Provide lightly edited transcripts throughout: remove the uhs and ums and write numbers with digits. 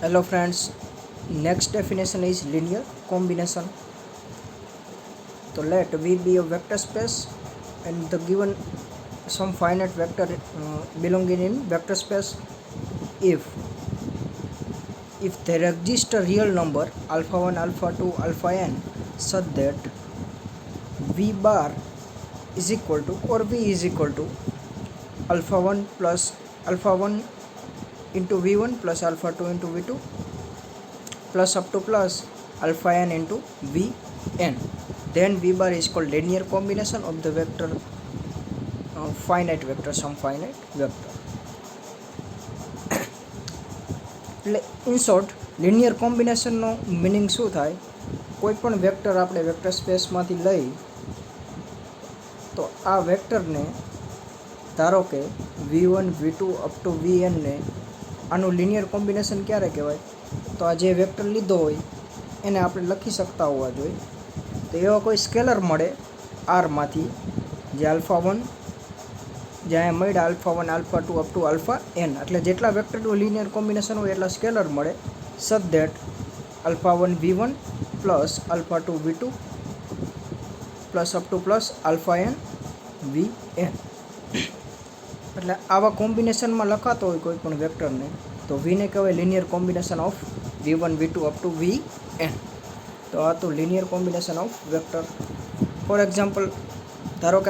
Hello friends, next definition is linear combination. So let V be a vector space and the given some finite vector belonging in vector space if there exists a real number alpha 1, alpha 2, alpha n such that V bar is equal to or V is equal to alpha 1 plus alpha 1 into V1 plus alpha 2 into V2 plus up to plus alpha n into Vn, then V bar is called linear combination of the vector finite vector, some finite vector. એટલે in short linear કોમ્બિનેશનનો meaning શું થાય, કોઈ પણ vector આપણે vector સ્પેસમાંથી લઈ તો આ વેક્ટરને ધારો કે V1 V2 up to Vn ને આનું લિનિયર કોમ્બિનેશન ક્યારે કહેવાય, તો આ જે વેક્ટર લીધો હોય એને આપણે લખી શકતા હોવા જોઈએ. તો એવા કોઈ સ્કેલર મળે આરમાંથી જે આલ્ફા 1 જ્યાં મળ્યા alpha 1 alpha 2 up to alpha n, એટલે જેટલા વેક્ટરનું લિનિયર કોમ્બિનેશન હોય એટલા સ્કેલર મળે સચ that alpha 1 V1 plus alpha 2 V2 plus up to plus alpha n Vn. એટલે આવા કોમ્બિનેશનમાં લખાતો હોય કોઈ પણ વેક્ટરને તો વીને કહેવાય linear combination of V1 V2 up to Vn. તો આ તો linear combination of vector. For example ધારો કે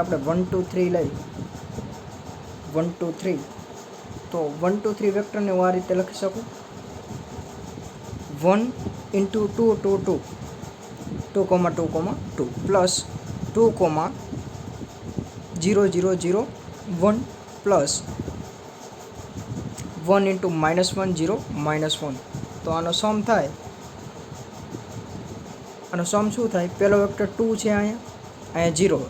આપણે 1 2 3 લઈ 1 2 3, તો 1 2 3 વેક્ટરને હું આ રીતે લખી શકું 1 into 2 2 2 2, 2, 2 plus 2, 0 0 0 1 plus 1 into -1 0 -1. તો આનો સમ થાય, આનો સમ શું થાય, પહેલો વેક્ટર 2 છે, અહીંયા 0,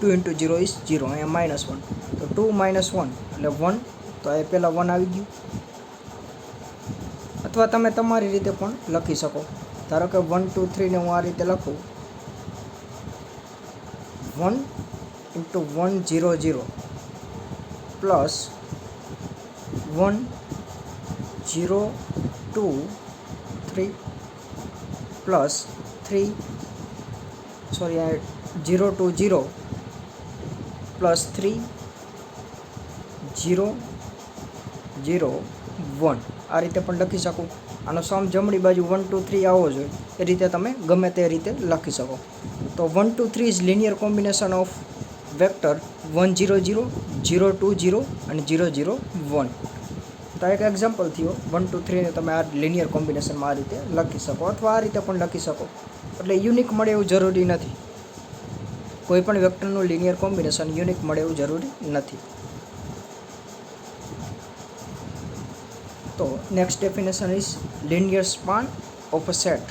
2 into 0 is 0, અહીંયા -1, તો 2 -1 એટલે 1, તો એ પહેલાં 1 આવી ગયું. અથવા તમે તમારી રીતે પણ લખી શકો. ધારો કે 1 2 3 ને હું આ રીતે લખું 1 into 1 0 0 પ્લસ 1 0 2 3 પ્લસ 3 0 2 0 પ્લસ 3 0 0 1 આ રીતે પણ લખી શકું. આનો સમ જમણી બાજુ 1 2 3 આવવો જોઈએ, એ રીતે તમે ગમે તે રીતે લખી શકો. તો 1 2 3 is linear combination of vector 1 0 0 0 2 0 અને 0 0 1. તો એક એક્ઝામ્પલ થયો 1 2 3 ને તમે આ લિનિયર કોમ્બિનેશનમાં આ રીતે લખી શકો અથવા આ રીતે પણ લખી શકો. એટલે યુનિક મળે એવું જરૂરી નથી, કોઈ પણ વેક્ટરનું લિનિયર કોમ્બિનેશન યુનિક મળે એવું જરૂરી નથી. તો next definition is linear span of a set.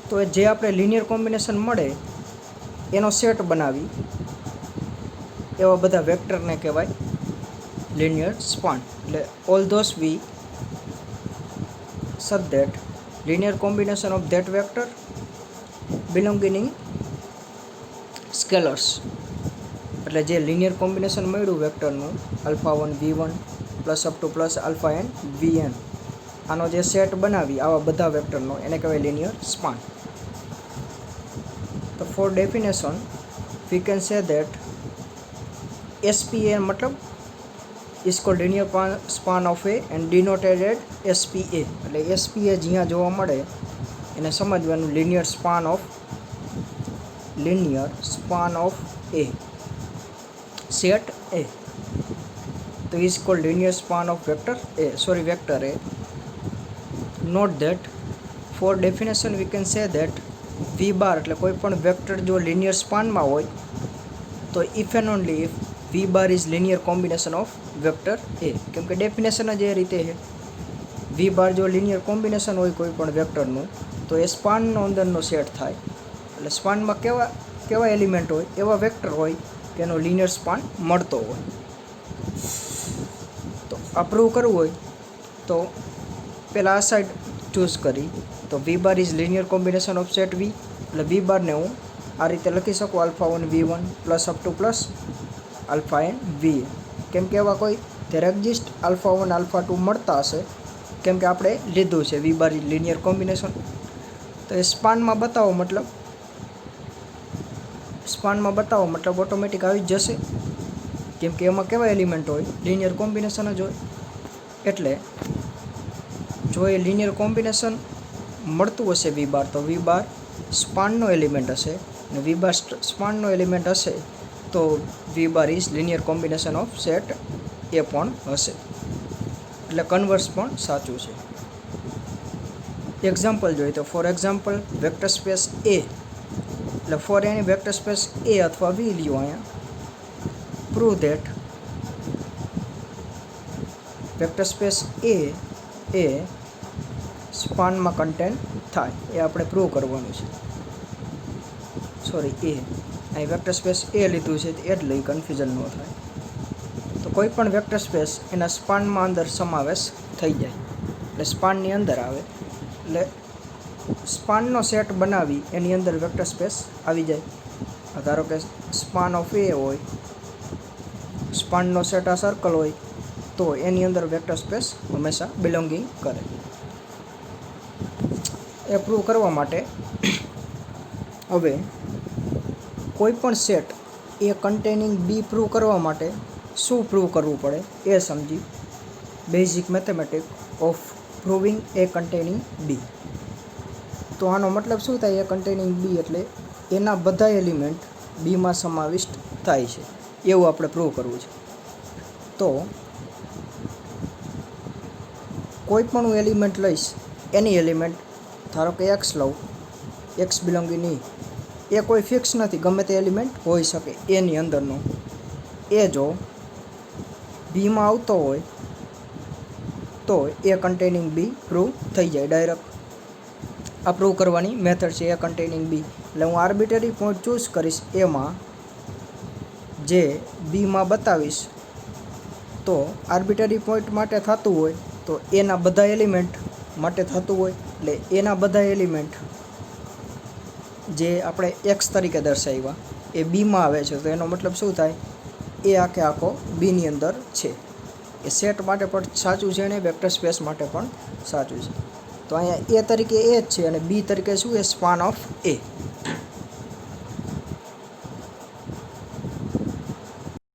તો જે આપણે લિનિયર કોમ્બિનેશન મળે એનો સેટ બનાવી એવા બધા વેક્ટરને કહેવાય લિનિયર સ્પાન. એટલે all those we such that linear combination of that vector belonging in scalars. એટલે જે લિનિયર કોમ્બિનેશન મળ્યું વેક્ટરનું alpha 1 V1 plus up to plus alpha n Vn, આનો જે સેટ બનાવી આવા બધા વેક્ટરનો એને કહેવાય લિનિયર સ્પાન. તો for definition we can say that SPA મતલબ is called linear span of A and denoted SPA. એટલે SPA જ્યાં જોવા મળે એને સમજવાનું linear span of A set A. તો is called linear span of vector A. Note that for definition we can say that v bar એટલે કોઈ પણ વેક્ટર જો લિનિયર સ્પાનમાં હોય તો if and only if v bar is linear combination of vector A. કેમ કે definition જ એ રીતે છે, વી બાર જો લિનિયર કોમ્બિનેશન હોય કોઈ પણ વેક્ટરનું તો એ સ્પાનનો અંદરનો સેટ થાય. એટલે સ્પાનમાં કેવા એલિમેન્ટ હોય એવા વેક્ટર હોય કે એનો લિનિયર સ્પાન મળતો હોય. તો આ પ્રૂવ કરવું હોય તો પહેલાં આ સાઈડ ચૂઝ કરી તો v bar is linear combination of set V. એટલે વી બારને હું આ રીતે લખી શકું alpha 1 V1 plus up to plus alpha n v. કેમ કે એવા કોઈ there exist આલ્ફા 1 આલ્ફા 2 મળતા હશે, કેમ કે આપણે લીધું છે વી બાર લિનિયર કોમ્બિનેશન. તો એ સ્પાનમાં બતાવો મતલબ ઓટોમેટિક આવી જ જશે, કેમ કે એમાં કેવા એલિમેન્ટ હોય, લિનિયર કોમ્બિનેશન જ હોય. એટલે જો એ લિનિયર કોમ્બિનેશન મળતું હશે વી બાર, તો વી બાર સ્પાનનો એલિમેન્ટ હશે, અને વી બાર સ્પાનનો એલિમેન્ટ હશે તો v bar is linear combination of set A પણ હશે. એટલે કન્વર્સ પણ સાચું છે. એક્ઝામ્પલ જોઈએ તો for example vector space A, એટલે for any vector space A અથવા વી લ્યો અહીંયા. Prove that vector space A સ્પાનમાં કન્ટેન થાય, એ આપણે પ્રૂવ કરવાનું છે. અહીં વેક્ટર સ્પેસ એ લીધું છે એટલે કન્ફ્યુઝન ન થાય. તો કોઈ પણ વેક્ટર સ્પેસ એના સ્પાનમાં અંદર સમાવેશ થઈ જાય, એટલે સ્પાનની અંદર આવે, એટલે સ્પાનનો સેટ બનાવી એની અંદર વેક્ટર સ્પેસ આવી જાય. ધારો કે સ્પાન ઓફ એ હોય, સ્પાનનો સેટ આ સર્કલ હોય, તો એની અંદર વેક્ટર સ્પેસ હંમેશા બિલોંગિંગ કરે. એ પ્રૂવ કરવા માટે હવે કોઈ પણ set A containing B prove કરવા માટે શું પ્રૂવ કરવું પડે એ સમજી. Basic mathematic of proving A containing B. તો આનો મતલબ શું થાય, એ કન્ટેનિંગ બી એટલે એના બધા એલિમેન્ટ બીમાં સમાવિષ્ટ થાય છે, એવું આપણે પ્રૂવ કરવું છે. તો કોઈ પણ હું એલિમેન્ટ લઈશ, એની એલિમેન્ટ ધારો કે એક્સ લઉં, એક્સ બિલોંગિંગ ઈ, એ કોઈ ફિક્સ નથી, ગમે તે એલિમેન્ટ હોઈ શકે એની અંદરનો. એ જો બીમાં આવતો હોય તો એ કન્ટેનિંગ બી પ્રૂવ થઈ જાય ડાયરેક્ટ. આ પ્રૂવ કરવાની મેથડ છે એ કન્ટેનિંગ બી. એટલે હું આર્બિટરી પોઈન્ટ ચૂઝ કરીશ, એમાં જે બીમાં બતાવીશ, તો આર્બિટરી પોઈન્ટ માટે થતું હોય તો એના બધા એલિમેન્ટ માટે થતું હોય, એટલે એના બધા એલિમેન્ટ જે આપણે એક્સ તરીકે દર્શાવ્યા એ બીમાં આવે છે, તો એનો મતલબ શું થાય, એ આખો બીની અંદર છે. એ સેટ માટે પણ સાચું છે અને વેક્ટર સ્પેસ માટે પણ સાચું છે. તો અહીંયા એ તરીકે એ જ છે અને બી તરીકે શું, એ સ્પાન ઓફ એ.